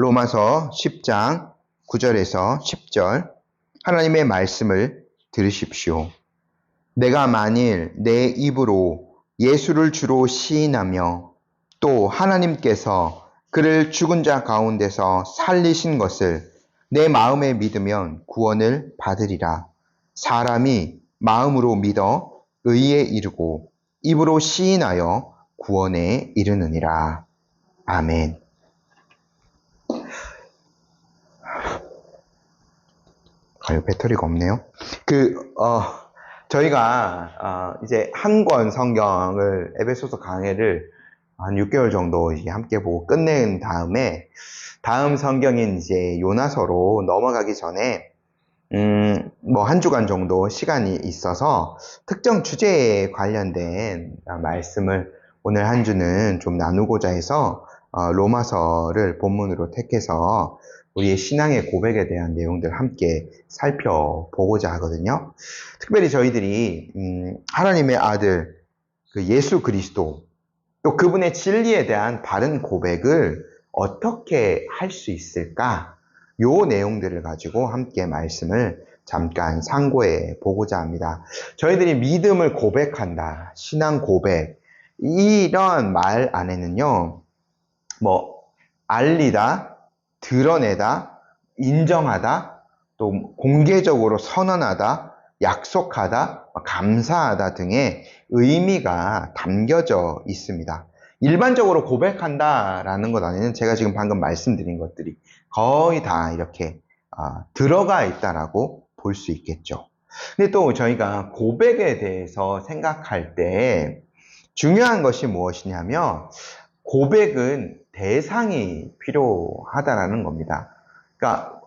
로마서 10장 9절에서 10절 하나님의 말씀을 들으십시오. 내가 만일 내 입으로 예수를 주로 시인하며 또 하나님께서 그를 죽은 자 가운데서 살리신 것을 내 마음에 믿으면 구원을 받으리라. 사람이 마음으로 믿어 의에 이르고 입으로 시인하여 구원에 이르느니라. 아멘. 배터리가 없네요. 저희가 이제 한 권 성경을 에베소서 강해를 한 6개월 정도 이제 함께 보고 끝낸 다음에 다음 성경인 이제 요나서로 넘어가기 전에 한 주간 정도 시간이 있어서 특정 주제에 관련된 말씀을 오늘 한 주는 좀 나누고자 해서 로마서를 본문으로 택해서 우리의 신앙의 고백에 대한 내용들 함께 살펴보고자 하거든요. 특별히 저희들이 하나님의 아들 그 예수 그리스도 또 그분의 진리에 대한 바른 고백을 어떻게 할 수 있을까? 요 내용들을 가지고 함께 말씀을 잠깐 상고해 보고자 합니다. 저희들이 믿음을 고백한다, 신앙 고백, 이런 말 안에는요, 알리다, 드러내다, 인정하다, 또 공개적으로 선언하다, 약속하다, 감사하다 등의 의미가 담겨져 있습니다. 일반적으로 고백한다라는 것 안에는 제가 지금 방금 말씀드린 것들이 거의 다 이렇게 들어가 있다라고 볼 수 있겠죠. 근데 또 저희가 고백에 대해서 생각할 때 중요한 것이 무엇이냐면 고백은 대상이 필요하다라는 겁니다. 그러니까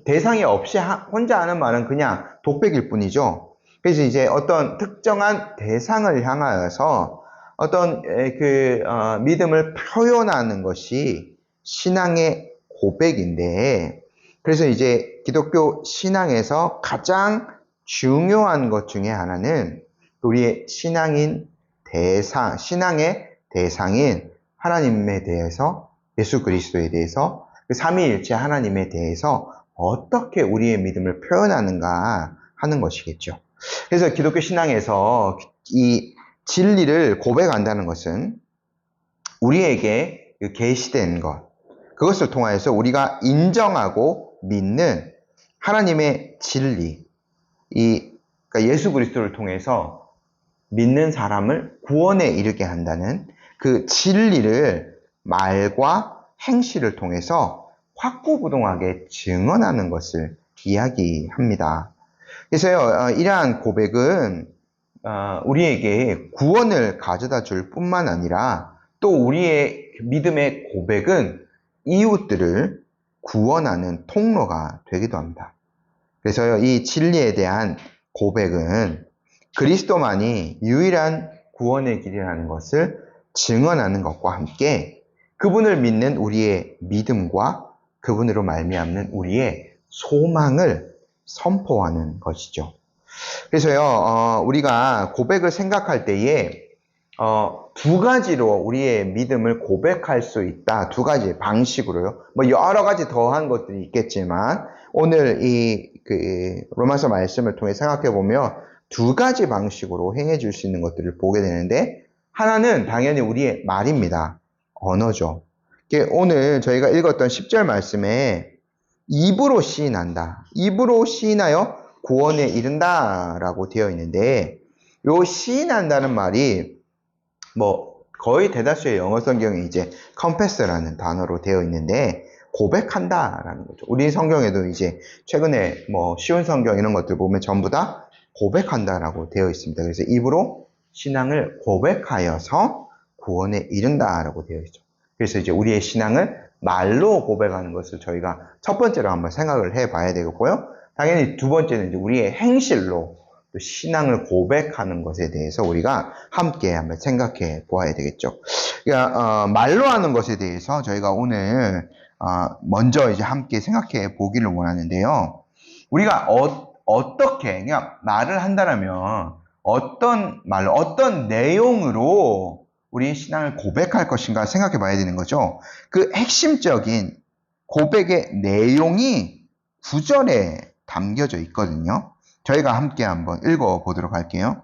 대상이 없이 혼자 하는 말은 그냥 독백일 뿐이죠. 그래서 이제 어떤 특정한 대상을 향하여서 어떤 믿음을 표현하는 것이 신앙의 고백인데, 그래서 이제 기독교 신앙에서 가장 중요한 것 중에 하나는 우리의 신앙의 대상인 하나님에 대해서, 예수 그리스도에 대해서, 삼위일체 하나님에 대해서 어떻게 우리의 믿음을 표현하는가 하는 것이겠죠. 그래서 기독교 신앙에서 이 진리를 고백한다는 것은 우리에게 계시된 것, 그것을 통하여서 우리가 인정하고 믿는 하나님의 진리, 그러니까 예수 그리스도를 통해서 믿는 사람을 구원에 이르게 한다는 그 진리를 말과 행실을 통해서 확고부동하게 증언하는 것을 이야기합니다. 그래서요, 이러한 고백은 우리에게 구원을 가져다 줄 뿐만 아니라 또 우리의 믿음의 고백은 이웃들을 구원하는 통로가 되기도 합니다. 그래서요, 이 진리에 대한 고백은 그리스도만이 유일한 구원의 길이라는 것을 증언하는 것과 함께 그분을 믿는 우리의 믿음과 그분으로 말미암는 우리의 소망을 선포하는 것이죠. 그래서요, 우리가 고백을 생각할 때에 두 가지로 우리의 믿음을 고백할 수 있다. 두 가지 방식으로요. 여러 가지 더한 것들이 있겠지만 오늘 로마서 말씀을 통해 생각해 보면 두 가지 방식으로 행해 줄 수 있는 것들을 보게 되는데, 하나는 당연히 우리의 말입니다. 언어죠. 오늘 저희가 읽었던 10절 말씀에 입으로 시인한다, 입으로 시인하여 구원에 이른다 라고 되어 있는데, 요 시인한다는 말이 거의 대다수의 영어 성경에 이제 confess라는 단어로 되어 있는데 고백한다라는 거죠. 우리 성경에도 이제 최근에 쉬운 성경 이런 것들 보면 전부 다 고백한다라고 되어 있습니다. 그래서 입으로 신앙을 고백하여서 구원에 이른다라고 되어 있죠. 그래서 이제 우리의 신앙을 말로 고백하는 것을 저희가 첫 번째로 한번 생각을 해봐야 되겠고요. 당연히 두 번째는 이제 우리의 행실로 또 신앙을 고백하는 것에 대해서 우리가 함께 한번 생각해 보아야 되겠죠. 그러니까 말로 하는 것에 대해서 저희가 오늘 먼저 이제 함께 생각해 보기를 원하는데요. 우리가 어떻게 그냥 말을 한다면 어떤 말로, 어떤 내용으로 우리의 신앙을 고백할 것인가 생각해 봐야 되는 거죠. 그 핵심적인 고백의 내용이 9절에 담겨져 있거든요. 저희가 함께 한번 읽어보도록 할게요.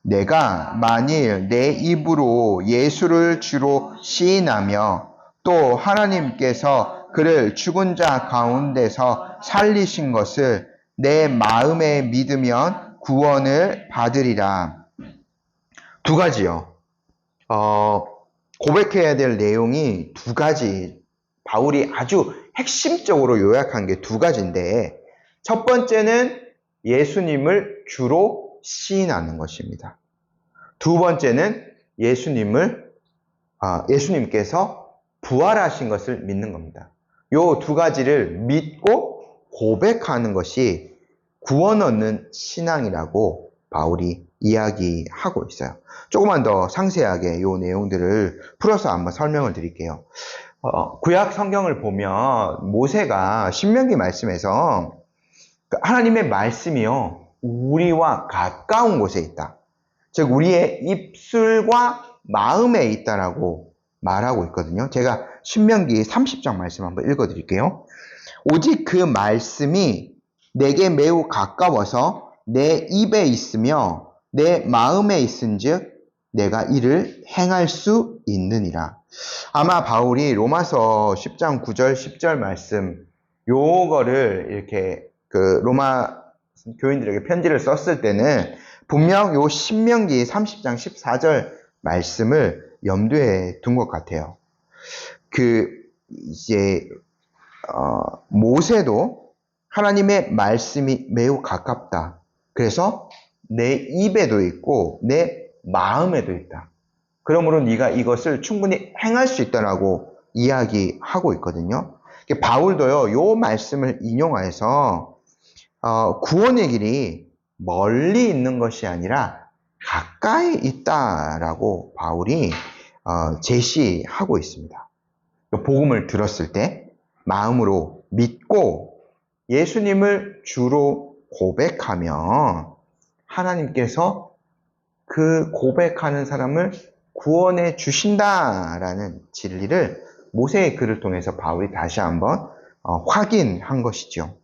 내가 만일 내 입으로 예수를 주로 시인하며 또 하나님께서 그를 죽은 자 가운데서 살리신 것을 내 마음에 믿으면 구원을 받으리라. 두 가지요. 고백해야 될 내용이 두 가지. 바울이 아주 핵심적으로 요약한 게 두 가지인데, 첫 번째는 예수님을 주로 시인하는 것입니다. 두 번째는 예수님께서 부활하신 것을 믿는 겁니다. 요 두 가지를 믿고 고백하는 것이 구원 얻는 신앙이라고 바울이 이야기하고 있어요. 조금만 더 상세하게 요 내용들을 풀어서 한번 설명을 드릴게요. 구약 성경을 보면 모세가 신명기 말씀에서 하나님의 말씀이요, 우리와 가까운 곳에 있다. 즉 우리의 입술과 마음에 있다라고 말하고 있거든요. 제가 신명기 30장 말씀 한번 읽어드릴게요. 오직 그 말씀이 내게 매우 가까워서 내 입에 있으며 내 마음에 있은즉 내가 이를 행할 수 있느니라. 아마 바울이 로마서 10장 9절 10절 말씀 요거를 이렇게 그 로마 교인들에게 편지를 썼을 때는 분명 요 신명기 30장 14절 말씀을 염두에 둔 것 같아요. 모세도 하나님의 말씀이 매우 가깝다. 그래서 내 입에도 있고 내 마음에도 있다. 그러므로 네가 이것을 충분히 행할 수 있다라고 이야기하고 있거든요. 바울도요, 요 말씀을 인용해서 구원의 길이 멀리 있는 것이 아니라 가까이 있다라고 바울이 제시하고 있습니다. 복음을 들었을 때 마음으로 믿고 예수님을 주로 고백하면 하나님께서 그 고백하는 사람을 구원해 주신다라는 진리를 모세의 글을 통해서 바울이 다시 한번 확인한 것이죠.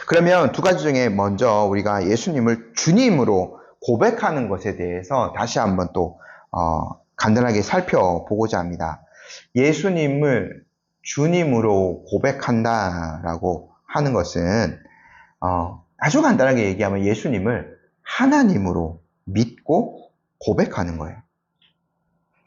그러면 두 가지 중에 먼저 우리가 예수님을 주님으로 고백하는 것에 대해서 다시 한번 또 간단하게 살펴보고자 합니다. 예수님을 주님으로 고백한다라고 하는 것은 아주 간단하게 얘기하면 예수님을 하나님으로 믿고 고백하는 거예요.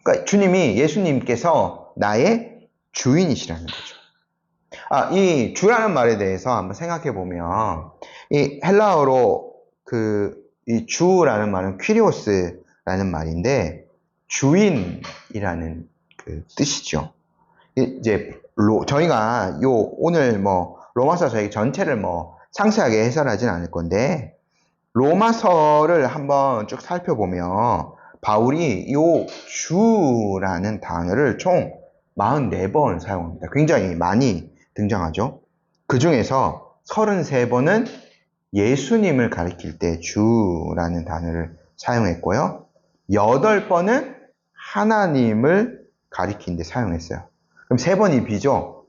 그러니까 예수님께서 나의 주인이시라는 거죠. 이 주라는 말에 대해서 한번 생각해 보면, 이 헬라어로 이 주라는 말은 퀴리오스라는 말인데, 주인이라는 그 뜻이죠. 이제 저희가 오늘 로마서 저희 전체를 상세하게 해설하진 않을 건데, 로마서를 한번 쭉 살펴보면 바울이 요 주라는 단어를 총 44번 사용합니다. 굉장히 많이 등장하죠. 그 중에서 33번은 예수님을 가리킬 때 주라는 단어를 사용했고요. 8번은 하나님을 가리킨 데 사용했어요. 그럼 3번이 비죠?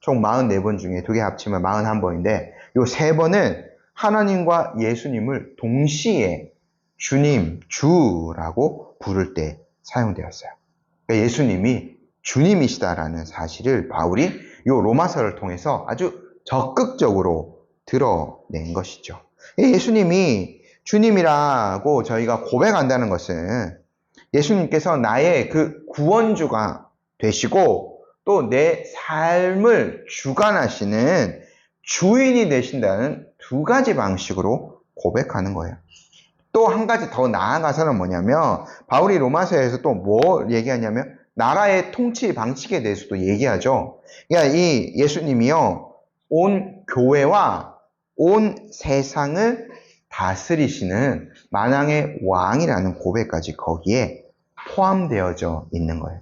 총 44번 중에 2개 합치면 41번인데 요 3번은 하나님과 예수님을 동시에 주님, 주라고 부를 때 사용되었어요. 그러니까 예수님이 주님이시다라는 사실을 바울이 요 로마서를 통해서 아주 적극적으로 드러낸 것이죠. 예수님이 주님이라고 저희가 고백한다는 것은 예수님께서 나의 그 구원주가 되시고 또 내 삶을 주관하시는 주인이 되신다는 두 가지 방식으로 고백하는 거예요. 또 한 가지 더 나아가서는 뭐냐면 바울이 로마서에서 또 뭐 얘기하냐면 나라의 통치 방식에 대해서도 얘기하죠. 그러니까 이 예수님이요, 온 교회와 온 세상을 다스리시는 만왕의 왕이라는 고백까지 거기에 포함되어져 있는 거예요.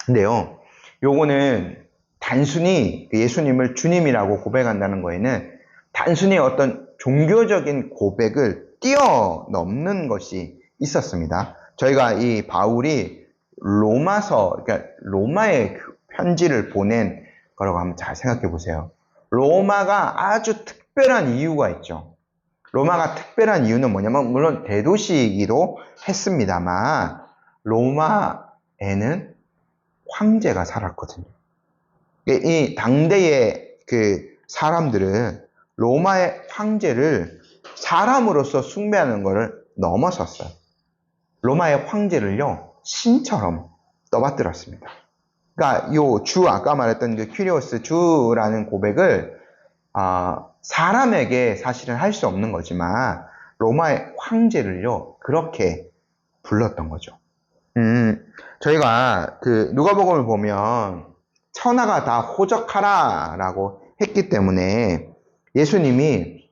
근데요, 요거는 단순히 예수님을 주님이라고 고백한다는 거에는 단순히 어떤 종교적인 고백을 뛰어넘는 것이 있었습니다. 저희가 이 바울이 로마에 편지를 보낸 거라고 한번 잘 생각해 보세요. 로마가 아주 특별한 이유가 있죠. 로마가 특별한 이유는 뭐냐면, 물론 대도시이기도 했습니다만, 로마에는 황제가 살았거든요. 이 당대의 그 사람들은 로마의 황제를 사람으로서 숭배하는 것을 넘어섰어요. 로마의 황제를요, 신처럼 떠받들었습니다. 그러니까 요 주, 아까 말했던 그 큐리오스 주라는 고백을 사람에게 사실은 할 수 없는 거지만 로마의 황제를요, 그렇게 불렀던 거죠. 저희가 그 누가복음을 보면 천하가 다 호적하라라고 했기 때문에 예수님이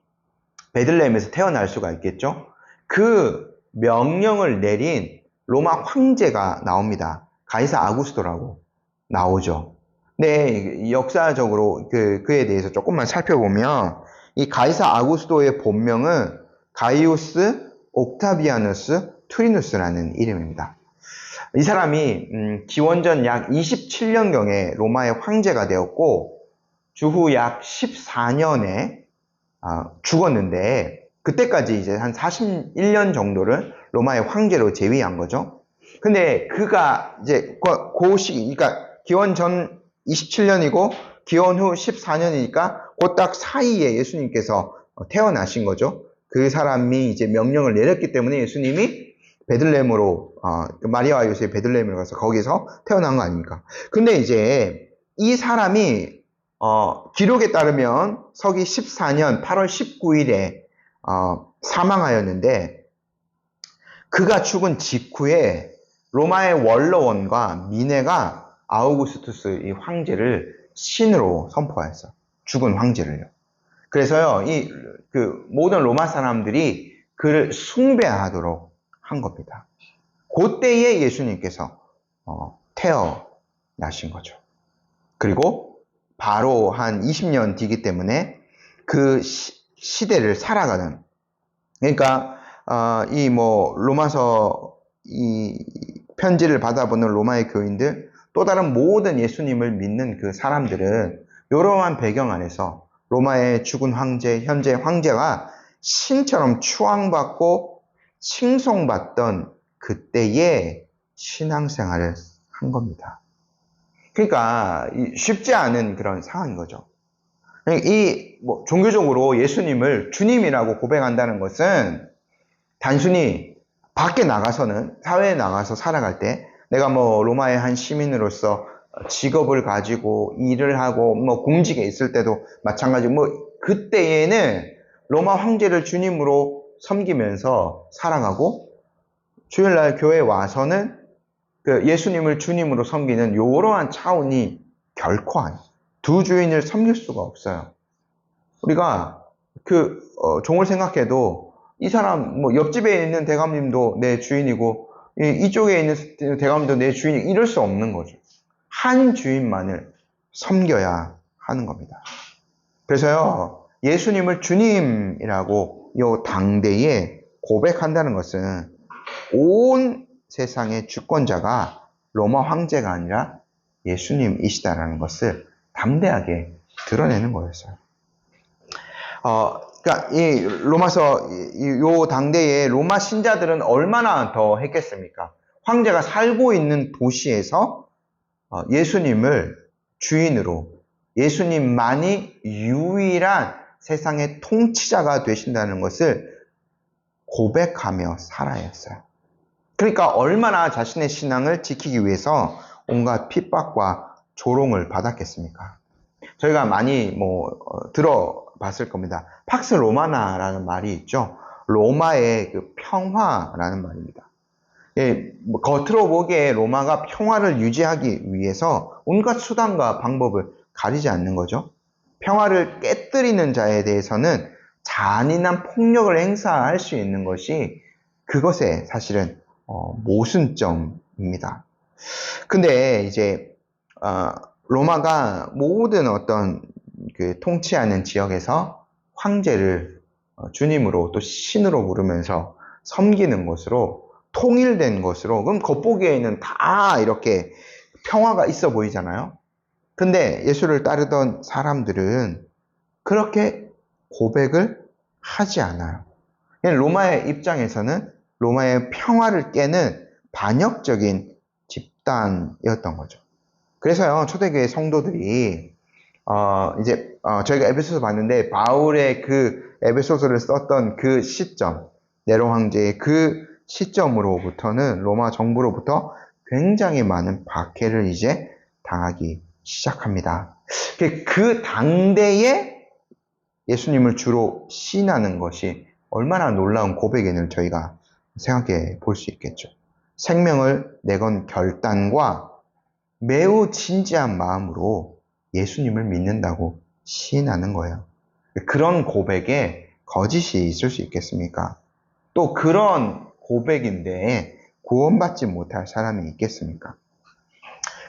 베들레헴에서 태어날 수가 있겠죠. 그 명령을 내린 로마 황제가 나옵니다. 가이사 아구스토라고 나오죠. 근데 역사적으로 그에 대해서 조금만 살펴보면 이 가이사 아구스토의 본명은 가이우스 옥타비아누스 투리누스라는 이름입니다. 이 사람이 기원전 약 27년경에 로마의 황제가 되었고 주후 약 14년에 죽었는데, 그때까지 이제 한 41년 정도를 로마의 황제로 재위한 거죠. 근데 그가 이제 그 시기, 그러니까 기원 전 27년이고 기원 후 14년이니까 그 딱 사이에 예수님께서 태어나신 거죠. 그 사람이 이제 명령을 내렸기 때문에 예수님이 베들레헴으로, 마리아와 요셉이 베들레헴으로 가서 거기서 태어난 거 아닙니까? 근데 이제 이 사람이 기록에 따르면 서기 14년 8월 19일에 사망하였는데, 그가 죽은 직후에 로마의 원로원과 미네가 아우구스투스 이 황제를 신으로 선포하였어. 죽은 황제를요. 그래서요, 그 모든 로마 사람들이 그를 숭배하도록 한 겁니다. 그때에 예수님께서 태어나신 거죠. 그리고 바로 한 20년 뒤기 때문에 그 시대를 살아가는, 그러니까 로마서 이 편지를 받아보는 로마의 교인들, 또 다른 모든 예수님을 믿는 그 사람들은 이러한 배경 안에서 로마의 죽은 황제, 현재 황제가 신처럼 추앙받고 칭송받던 그때의 신앙생활을 한 겁니다. 그러니까 쉽지 않은 그런 상황인 거죠. 종교적으로 예수님을 주님이라고 고백한다는 것은 단순히 밖에 나가서는, 사회에 나가서 살아갈 때 내가 로마의 한 시민으로서 직업을 가지고 일을 하고 공직에 있을 때도 마찬가지고, 그때에는 로마 황제를 주님으로 섬기면서 살아가고, 주일날 교회에 와서는 그 예수님을 주님으로 섬기는 이러한 차원이 결코 아니에요. 두 주인을 섬길 수가 없어요. 우리가 종을 생각해도 이 사람 옆집에 있는 대감님도 내 주인이고 이쪽에 있는 대감님도 내 주인이, 이럴 수 없는 거죠. 한 주인만을 섬겨야 하는 겁니다. 그래서요, 예수님을 주님이라고 이 당대에 고백한다는 것은 온 세상의 주권자가 로마 황제가 아니라 예수님이시다라는 것을 담대하게 드러내는 거였어요. 그러니까 이 로마서 요 당대의 로마 신자들은 얼마나 더 했겠습니까? 황제가 살고 있는 도시에서 예수님을 주인으로, 예수님만이 유일한 세상의 통치자가 되신다는 것을 고백하며 살아야 했어요. 그러니까 얼마나 자신의 신앙을 지키기 위해서 온갖 핍박과 조롱을 받았겠습니까? 저희가 많이 들어봤을 겁니다. 팍스 로마나라는 말이 있죠. 로마의 그 평화라는 말입니다. 겉으로 보기에 로마가 평화를 유지하기 위해서 온갖 수단과 방법을 가리지 않는 거죠. 평화를 깨뜨리는 자에 대해서는 잔인한 폭력을 행사할 수 있는 것이 그것의 사실은 모순점입니다. 근데 이제 로마가 모든 어떤 그 통치하는 지역에서 황제를 주님으로 또 신으로 부르면서 섬기는 것으로 통일된 것으로, 그럼 겉보기에는 다 이렇게 평화가 있어 보이잖아요. 근데 예수를 따르던 사람들은 그렇게 고백을 하지 않아요. 로마의 입장에서는 로마의 평화를 깨는 반역적인 집단이었던 거죠. 그래서요, 초대교회 성도들이 저희가 에베소서 봤는데 바울의 그 에베소서를 썼던 그 시점, 네로 황제의 그 시점으로부터는 로마 정부로부터 굉장히 많은 박해를 이제 당하기 시작합니다. 그 당대에 예수님을 주로 시인하는 것이 얼마나 놀라운 고백인을 저희가 생각해 볼 수 있겠죠. 생명을 내건 결단과 매우 진지한 마음으로 예수님을 믿는다고 시인하는 거예요. 그런 고백에 거짓이 있을 수 있겠습니까? 또 그런 고백인데 구원받지 못할 사람이 있겠습니까?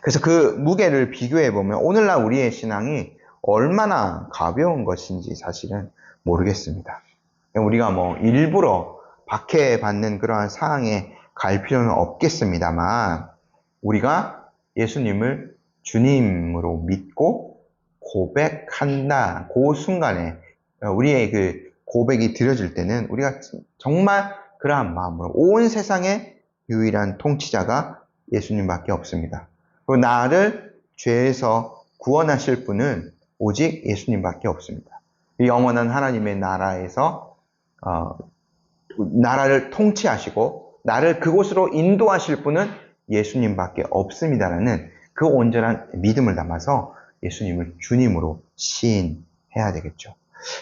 그래서 그 무게를 비교해 보면 오늘날 우리의 신앙이 얼마나 가벼운 것인지 사실은 모르겠습니다. 우리가 일부러 박해받는 그러한 상황에 갈 필요는 없겠습니다만 우리가 예수님을 주님으로 믿고 고백한다. 그 순간에 우리의 그 고백이 드려질 때는 우리가 정말 그러한 마음으로 온 세상의 유일한 통치자가 예수님밖에 없습니다. 그리고 나를 죄에서 구원하실 분은 오직 예수님밖에 없습니다. 영원한 하나님의 나라에서 나라를 통치하시고 나를 그곳으로 인도하실 분은 예수님밖에 없습니다라는 그 온전한 믿음을 담아서 예수님을 주님으로 시인해야 되겠죠.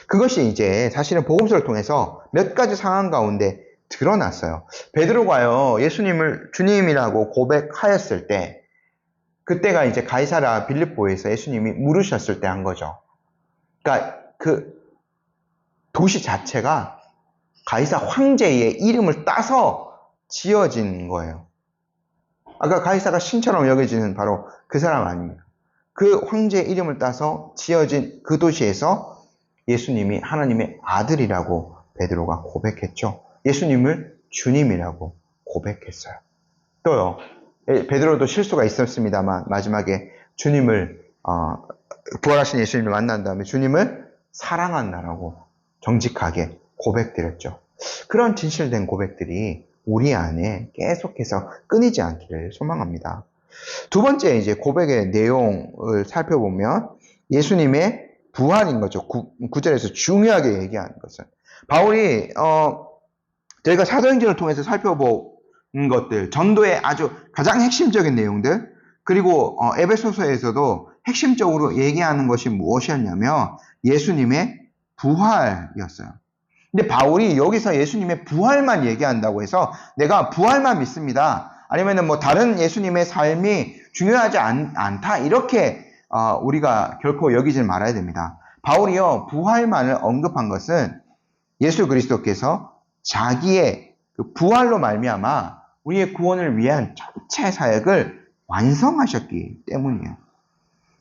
그것이 이제 사실은 복음서를 통해서 몇 가지 상황 가운데 드러났어요. 베드로가요, 예수님을 주님이라고 고백하였을 때, 그때가 이제 가이사랴 빌립보에서 예수님이 물으셨을 때 한 거죠. 그러니까 그 도시 자체가 가이사 황제의 이름을 따서 지어진 거예요. 아까 가이사가 신처럼 여겨지는 바로 그 사람 아닙니까? 그 황제의 이름을 따서 지어진 그 도시에서 예수님이 하나님의 아들이라고 베드로가 고백했죠. 예수님을 주님이라고 고백했어요. 또요, 베드로도 실수가 있었습니다만 마지막에 주님을 부활하신 예수님을 만난 다음에 주님을 사랑한다라고 정직하게 고백드렸죠. 그런 진실된 고백들이 우리 안에 계속해서 끊이지 않기를 소망합니다. 두 번째 이제 고백의 내용을 살펴보면 예수님의 부활인 거죠. 9절에서 중요하게 얘기하는 것은 바울이 저희가 사도행전을 통해서 살펴본 것들, 전도의 아주 가장 핵심적인 내용들, 그리고 에베소서에서도 핵심적으로 얘기하는 것이 무엇이었냐면 예수님의 부활이었어요. 근데 바울이 여기서 예수님의 부활만 얘기한다고 해서 내가 부활만 믿습니다. 아니면은 다른 예수님의 삶이 중요하지 않다. 이렇게 우리가 결코 여기질 말아야 됩니다. 바울이요, 부활만을 언급한 것은 예수 그리스도께서 자기의 그 부활로 말미암아 우리의 구원을 위한 전체 사역을 완성하셨기 때문이에요.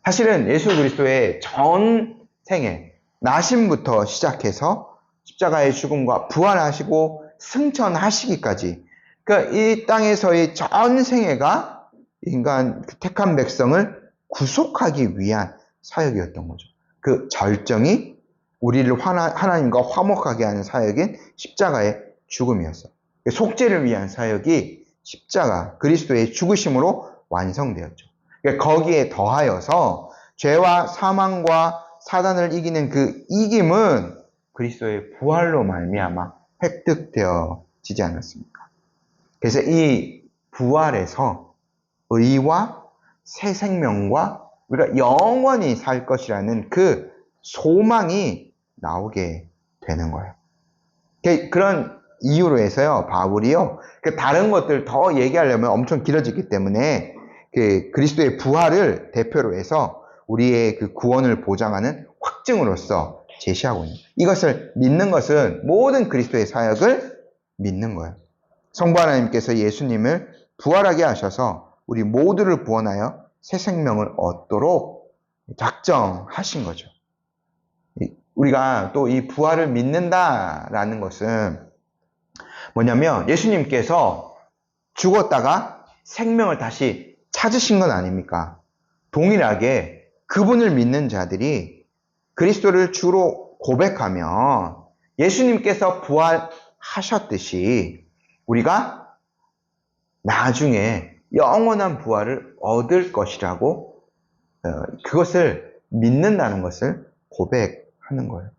사실은 예수 그리스도의 전 생애, 나심부터 시작해서 십자가의 죽음과 부활하시고 승천하시기까지, 그러니까 이 땅에서의 전 생애가 인간 택한 백성을 구속하기 위한 사역이었던 거죠. 그 절정이 우리를 하나님과 화목하게 하는 사역인 십자가의 죽음이었어요. 속죄를 위한 사역이 십자가, 그리스도의 죽으심으로 완성되었죠. 그러니까 거기에 더하여서 죄와 사망과 사단을 이기는 그 이김은 그리스도의 부활로 말미암아 획득되어지지 않았습니까? 그래서 이 부활에서 의와 새 생명과 우리가 영원히 살 것이라는 그 소망이 나오게 되는 거예요. 그런 이유로 해서요, 바울이요, 다른 것들 더 얘기하려면 엄청 길어지기 때문에 그리스도의 부활을 대표로 해서 우리의 그 구원을 보장하는 확증으로서 제시하고 있는 거예요. 이것을 믿는 것은 모든 그리스도의 사역을 믿는 거예요. 성부 하나님께서 예수님을 부활하게 하셔서 우리 모두를 구원하여 새 생명을 얻도록 작정하신 거죠. 우리가 또 이 부활을 믿는다라는 것은 뭐냐면 예수님께서 죽었다가 생명을 다시 찾으신 건 아닙니까? 동일하게 그분을 믿는 자들이 그리스도를 주로 고백하면 예수님께서 부활하셨듯이 우리가 나중에 영원한 부활을 얻을 것이라고 그것을 믿는다는 것을 고백하는 거예요.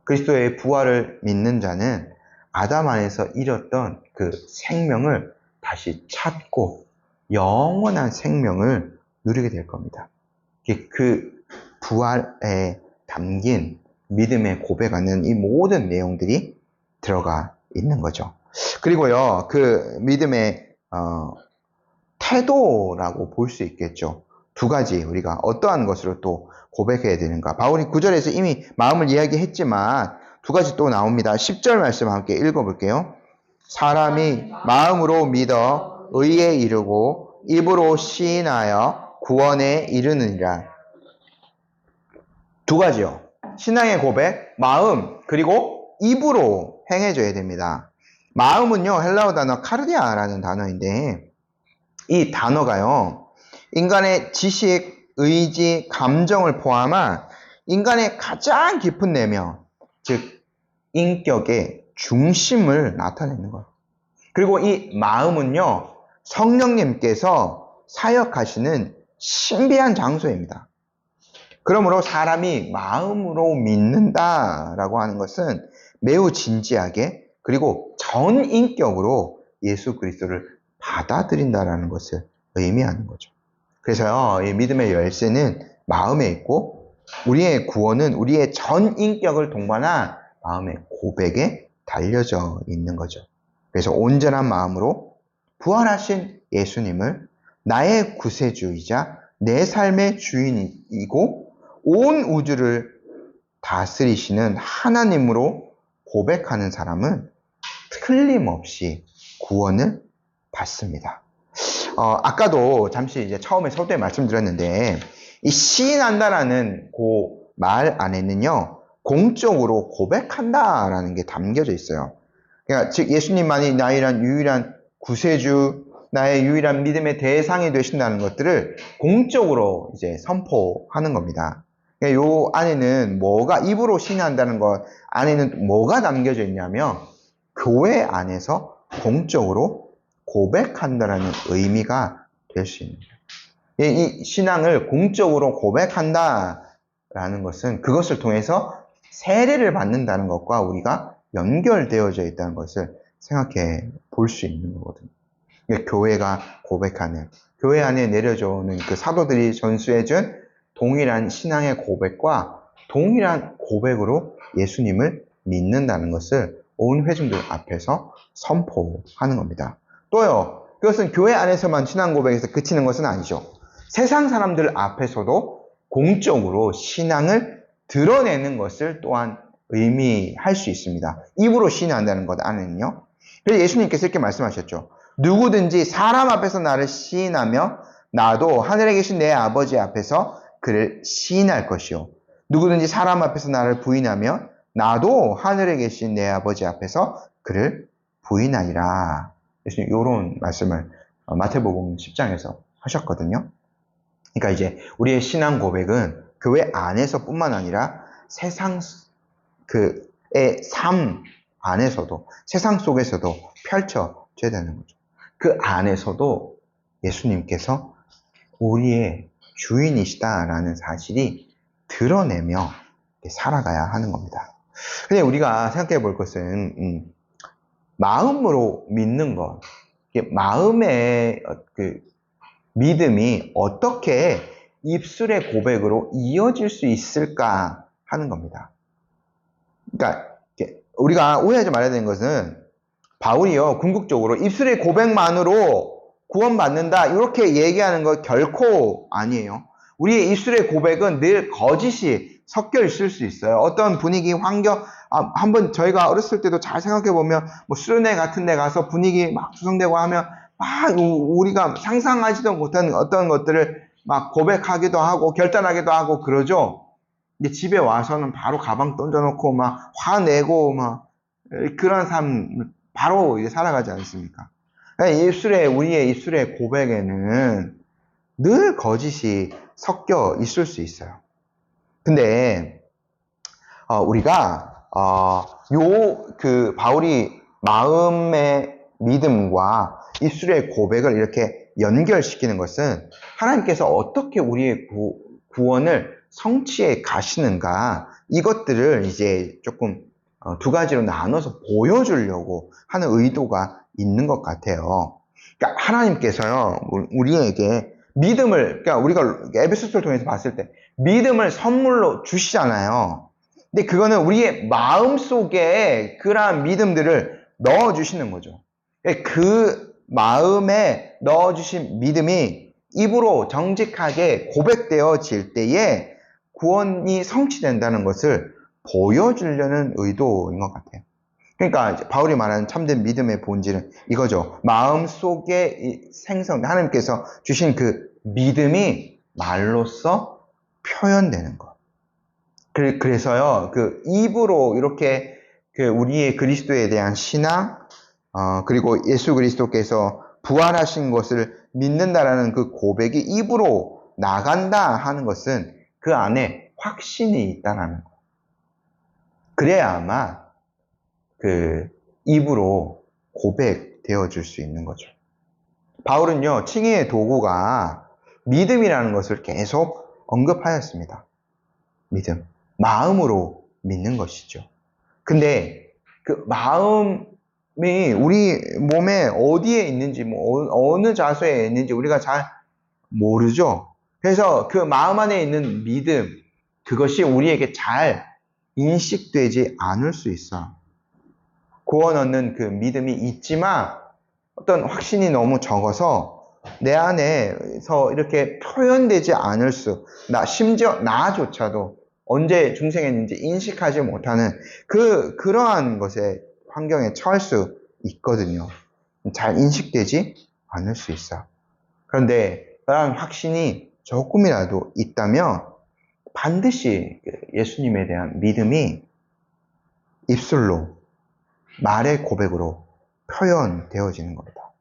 그리스도의 부활을 믿는 자는 아담 안에서 잃었던 그 생명을 다시 찾고 영원한 생명을 누리게 될 겁니다. 그 부활에 담긴 믿음에 고백하는 이 모든 내용들이 들어가 있는 거죠. 그리고요, 그 믿음의 태도라고 볼 수 있겠죠. 두 가지 우리가 어떠한 것으로 또 고백해야 되는가. 바울이 9절에서 이미 마음을 이야기했지만 두 가지 또 나옵니다. 10절 말씀 함께 읽어볼게요. 사람이 마음으로 믿어 의에 이르고 입으로 시인하여 구원에 이르느니라. 두 가지요. 신앙의 고백, 마음, 그리고 입으로 행해져야 됩니다. 마음은요, 헬라어 단어 카르디아라는 단어인데 이 단어가요, 인간의 지식, 의지, 감정을 포함한 인간의 가장 깊은 내면, 즉 인격의 중심을 나타내는 거예요. 그리고 이 마음은요, 성령님께서 사역하시는 신비한 장소입니다. 그러므로 사람이 마음으로 믿는다라고 하는 것은 매우 진지하게 그리고 전인격으로 예수 그리스도를 받아들인다라는 것을 의미하는 거죠. 그래서요, 이 믿음의 열쇠는 마음에 있고 우리의 구원은 우리의 전인격을 동반한 마음의 고백에 달려져 있는 거죠. 그래서 온전한 마음으로 부활하신 예수님을 나의 구세주이자 내 삶의 주인이고 온 우주를 다스리시는 하나님으로 고백하는 사람은 틀림없이 구원을 받습니다. 아까도 잠시 이제 처음에 서두에 말씀드렸는데 이 시인한다라는 그 말 안에는요 공적으로 고백한다라는 게 담겨져 있어요. 그러니까 즉 예수님만이 나의 유일한 구세주, 나의 유일한 믿음의 대상이 되신다는 것들을 공적으로 이제 선포하는 겁니다. 그러니까 요 안에는 뭐가 입으로 시인한다는 것 안에는 뭐가 담겨져 있냐면 교회 안에서 공적으로 고백한다라는 의미가 될 수 있는 거예요. 이 신앙을 공적으로 고백한다라는 것은 그것을 통해서 세례를 받는다는 것과 우리가 연결되어져 있다는 것을 생각해 볼 수 있는 거거든요. 교회가 고백하는, 교회 안에 내려져 오는 그 사도들이 전수해준 동일한 신앙의 고백과 동일한 고백으로 예수님을 믿는다는 것을 온 회중들 앞에서 선포하는 겁니다. 또요, 그것은 교회 안에서만 신앙 고백에서 그치는 것은 아니죠. 세상 사람들 앞에서도 공적으로 신앙을 드러내는 것을 또한 의미할 수 있습니다. 입으로 시인한다는 것 안에는요. 그래서 예수님께서 이렇게 말씀하셨죠. 누구든지 사람 앞에서 나를 시인하며 나도 하늘에 계신 내 아버지 앞에서 그를 시인할 것이요. 누구든지 사람 앞에서 나를 부인하며 나도 하늘에 계신 내 아버지 앞에서 그를 부인하리라. 예수님 이런 말씀을 마태복음 10장에서 하셨거든요. 그러니까 이제 우리의 신앙 고백은 교회 안에서뿐만 아니라 세상 그의 삶 안에서도 세상 속에서도 펼쳐져야 되는 거죠. 그 안에서도 예수님께서 우리의 주인이시다라는 사실이 드러내며 살아가야 하는 겁니다. 근데 우리가 생각해 볼 것은 마음으로 믿는 것, 마음의 그 믿음이 어떻게 입술의 고백으로 이어질 수 있을까 하는 겁니다. 그러니까 우리가 오해하지 말아야 되는 것은 바울이요 궁극적으로 입술의 고백만으로 구원받는다 이렇게 얘기하는 것 결코 아니에요. 우리의 입술의 고백은 늘 거짓이 섞여 있을 수 있어요. 어떤 분위기, 환경, 한번 저희가 어렸을 때도 잘 생각해 보면 뭐 수련회 같은 데 가서 분위기 막 조성되고 하면 막 우리가 상상하지도 못한 어떤 것들을 막 고백하기도 하고 결단하기도 하고 그러죠. 근데 집에 와서는 바로 가방 던져놓고 막 화내고 막 그런 삶 바로 이제 살아가지 않습니까? 그러니까 우리의 입술의 고백에는 늘 거짓이 섞여 있을 수 있어요. 근데 우리가 바울이 마음의 믿음과 입술의 고백을 이렇게 연결시키는 것은 하나님께서 어떻게 우리의 구원을 성취해 가시는가, 이것들을 이제 조금 두 가지로 나눠서 보여주려고 하는 의도가 있는 것 같아요. 그러니까 하나님께서요, 우리에게 믿음을, 그러니까 우리가 에베소서를 통해서 봤을 때 믿음을 선물로 주시잖아요. 근데 그거는 우리의 마음 속에 그러한 믿음들을 넣어주시는 거죠. 그 마음에 넣어주신 믿음이 입으로 정직하게 고백되어질 때에 구원이 성취된다는 것을 보여주려는 의도인 것 같아요. 그러니까 바울이 말하는 참된 믿음의 본질은 이거죠. 마음속에 하나님께서 주신 그 믿음이 말로써 표현되는 것. 그래서요, 그 입으로 이렇게 우리의 그리스도에 대한 신앙, 그리고 예수 그리스도께서 부활하신 것을 믿는다라는 그 고백이 입으로 나간다 하는 것은 그 안에 확신이 있다는 거. 그래야 아마 그 입으로 고백되어 줄 수 있는 거죠. 바울은요, 칭의의 도구가 믿음이라는 것을 계속 언급하였습니다. 믿음. 마음으로 믿는 것이죠. 근데 그 마음이 우리 몸에 어디에 있는지, 어느 자세에 있는지 우리가 잘 모르죠. 그래서 그 마음 안에 있는 믿음, 그것이 우리에게 잘 인식되지 않을 수 있어. 구원 얻는 그 믿음이 있지만 어떤 확신이 너무 적어서 내 안에서 이렇게 표현되지 않을 심지어 나조차도 언제 중생했는지 인식하지 못하는 그러한 것에 환경에 처할 수 있거든요. 잘 인식되지 않을 수 있어. 그런데 그러한 확신이 조금이라도 있다면 반드시 예수님에 대한 믿음이 입술로, 말의 고백으로 표현되어지는 겁니다.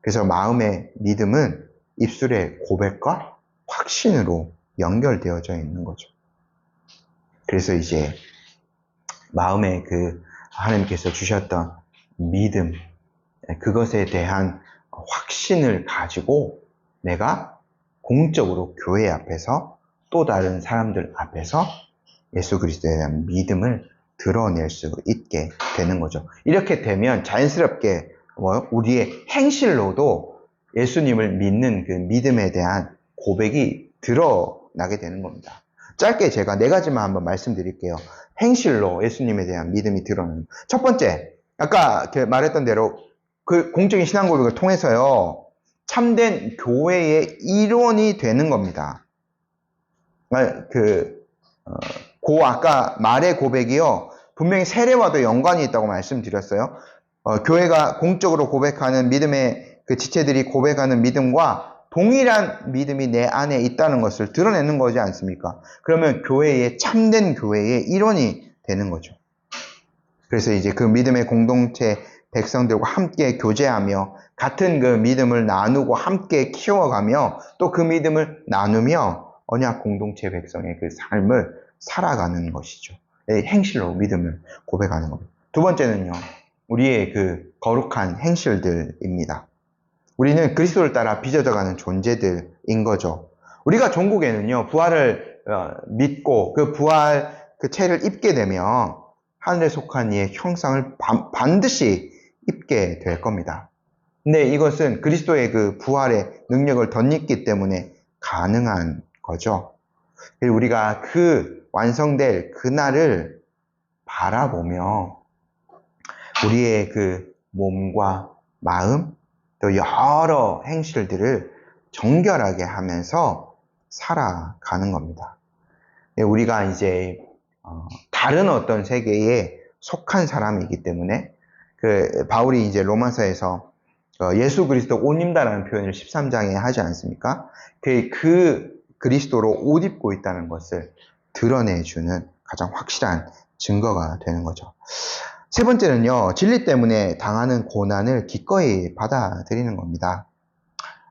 그래서 마음의 믿음은 입술의 고백과 확신으로 연결되어져 있는 거죠. 그래서 이제 마음에 하나님께서 주셨던 믿음, 그것에 대한 확신을 가지고 내가 공적으로 교회 앞에서 또 다른 사람들 앞에서 예수 그리스도에 대한 믿음을 드러낼 수 있게 되는 거죠. 이렇게 되면 자연스럽게 우리의 행실로도 예수님을 믿는 그 믿음에 대한 고백이 드러나게 되는 겁니다. 짧게 제가 4가지만 한번 말씀드릴게요. 행실로 예수님에 대한 믿음이 드러나는. 첫 번째, 아까 말했던 대로 그 공적인 신앙 고백을 통해서요, 참된 교회의 일원이 되는 겁니다. 아까 말의 고백이요, 분명히 세례와도 연관이 있다고 말씀드렸어요. 교회가 공적으로 고백하는 믿음의 그 지체들이 고백하는 믿음과 동일한 믿음이 내 안에 있다는 것을 드러내는 거지 않습니까? 그러면 참된 교회의 일원이 되는 거죠. 그래서 이제 그 믿음의 공동체 백성들과 함께 교제하며 같은 그 믿음을 나누고 함께 키워가며 또 그 믿음을 나누며 언약 공동체 백성의 그 삶을 살아가는 것이죠. 행실로 믿음을 고백하는 겁니다. 두 번째는요, 우리의 그 거룩한 행실들입니다. 우리는 그리스도를 따라 빚어져가는 존재들인 거죠. 우리가 종국에는요, 부활을 믿고 그 부활 그 체를 입게 되면 하늘에 속한 이의 형상을 반드시 입게 될 겁니다. 근데 이것은 그리스도의 그 부활의 능력을 덧입기 때문에 가능한 거죠. 우리가 그 완성될 그날을 바라보며 우리의 그 몸과 마음, 또 여러 행실들을 정결하게 하면서 살아가는 겁니다. 우리가 이제 다른 어떤 세계에 속한 사람이기 때문에 바울이 이제 로마서에서 예수 그리스도 옷 입다라는 표현을 13장에 하지 않습니까? 그 그리스도로 옷 입고 있다는 것을 드러내주는 가장 확실한 증거가 되는 거죠. 세 번째는요, 진리 때문에 당하는 고난을 기꺼이 받아들이는 겁니다.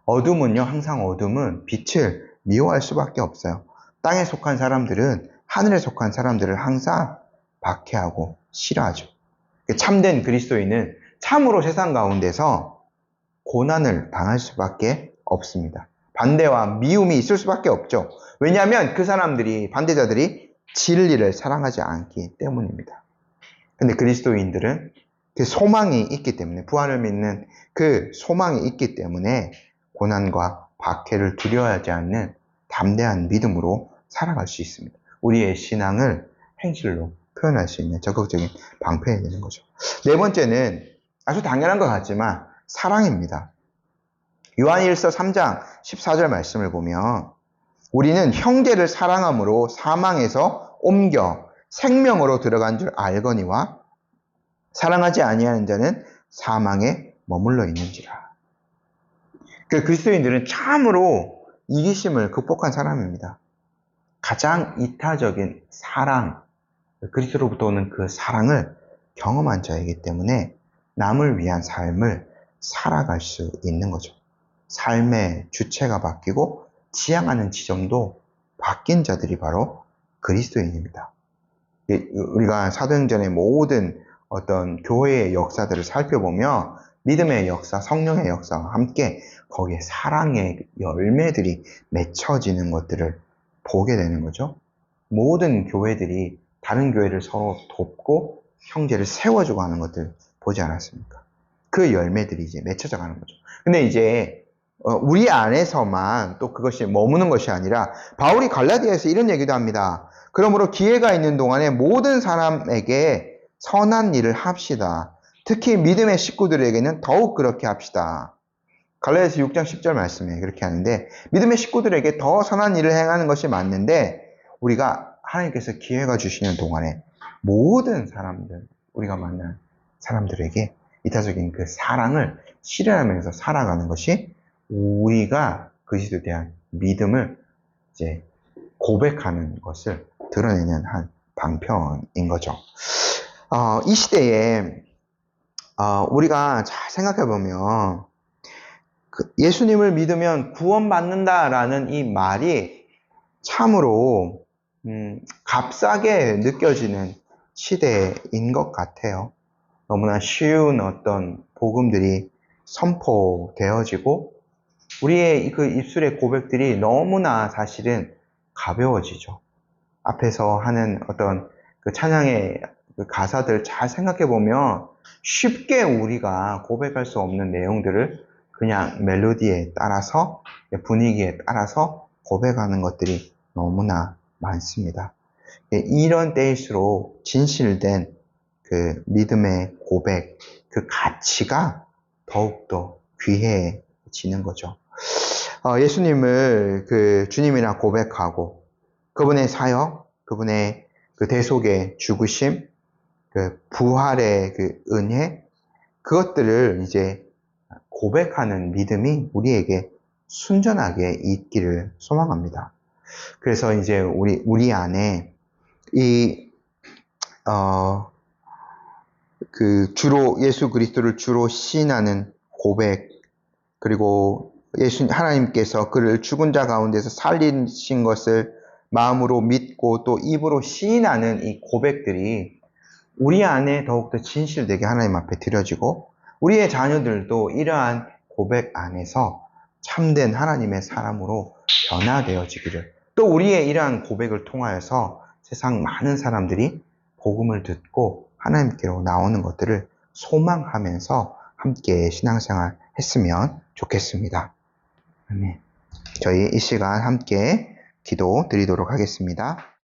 어둠은요, 항상 어둠은 빛을 미워할 수밖에 없어요. 땅에 속한 사람들은 하늘에 속한 사람들을 항상 박해하고 싫어하죠. 참된 그리스도인은 참으로 세상 가운데서 고난을 당할 수밖에 없습니다. 반대와 미움이 있을 수밖에 없죠. 왜냐하면 그 사람들이, 반대자들이 진리를 사랑하지 않기 때문입니다. 근데 그리스도인들은 그 소망이 있기 때문에, 부활을 믿는 그 소망이 있기 때문에 고난과 박해를 두려워하지 않는 담대한 믿음으로 살아갈 수 있습니다. 우리의 신앙을 행실로 표현할 수 있는 적극적인 방편이 되는 거죠. 네 번째는 아주 당연한 것 같지만 사랑입니다. 요한일서 3장 14절 말씀을 보면 우리는 형제를 사랑함으로 사망에서 옮겨 생명으로 들어간 줄 알거니와 사랑하지 아니하는 자는 사망에 머물러 있는지라. 그 그리스도인들은 참으로 이기심을 극복한 사람입니다. 가장 이타적인 사랑, 그리스도로부터 오는 그 사랑을 경험한 자이기 때문에 남을 위한 삶을 살아갈 수 있는 거죠. 삶의 주체가 바뀌고 지향하는 지점도 바뀐 자들이 바로 그리스도인입니다. 우리가 사도행전의 모든 어떤 교회의 역사들을 살펴보면 믿음의 역사, 성령의 역사와 함께 거기에 사랑의 열매들이 맺혀지는 것들을 보게 되는 거죠. 모든 교회들이 다른 교회를 서로 돕고 형제를 세워주고 하는 것들 보지 않았습니까? 그 열매들이 이제 맺혀져 가는 거죠. 근데 이제 우리 안에서만 또 그것이 머무는 것이 아니라 바울이 갈라디아에서 이런 얘기도 합니다. 그러므로 기회가 있는 동안에 모든 사람에게 선한 일을 합시다. 특히 믿음의 식구들에게는 더욱 그렇게 합시다. 갈라디아서 6장 10절 말씀에 그렇게 하는데 믿음의 식구들에게 더 선한 일을 행하는 것이 맞는데 우리가 하나님께서 기회가 주시는 동안에 모든 사람들, 우리가 만난 사람들에게 이타적인 그 사랑을 실현하면서 살아가는 것이 우리가 그리스도에 대한 믿음을 이제 고백하는 것을 드러내는 한 방편인 거죠. 이 시대에 우리가 잘 생각해 보면 예수님을 믿으면 구원받는다라는 이 말이 참으로 값싸게 느껴지는 시대인 것 같아요. 너무나 쉬운 어떤 복음들이 선포되어지고 우리의 그 입술의 고백들이 너무나 사실은 가벼워지죠. 앞에서 하는 어떤 그 찬양의 그 가사들 잘 생각해 보면 쉽게 우리가 고백할 수 없는 내용들을 그냥 멜로디에 따라서 분위기에 따라서 고백하는 것들이 너무나 많습니다. 이런 때일수록 진실된 그 믿음의 고백, 그 가치가 더욱더 귀해지는 거죠. 예수님을 그 주님이라 고백하고 그분의 사역, 그분의 그 대속의 죽으심, 그 부활의 그 은혜, 그것들을 이제 고백하는 믿음이 우리에게 순전하게 있기를 소망합니다. 그래서 이제 우리 안에 그 주로 예수 그리스도를 주로 시인하는 고백, 그리고 하나님께서 그를 죽은 자 가운데서 살리신 것을 마음으로 믿고 또 입으로 시인하는 이 고백들이 우리 안에 더욱더 진실되게 하나님 앞에 드려지고 우리의 자녀들도 이러한 고백 안에서 참된 하나님의 사람으로 변화되어지기를, 또 우리의 이러한 고백을 통하여서 세상 많은 사람들이 복음을 듣고 하나님께로 나오는 것들을 소망하면서 함께 신앙생활 했으면 좋겠습니다. 아멘. 저희 이 시간 함께 기도 드리도록 하겠습니다.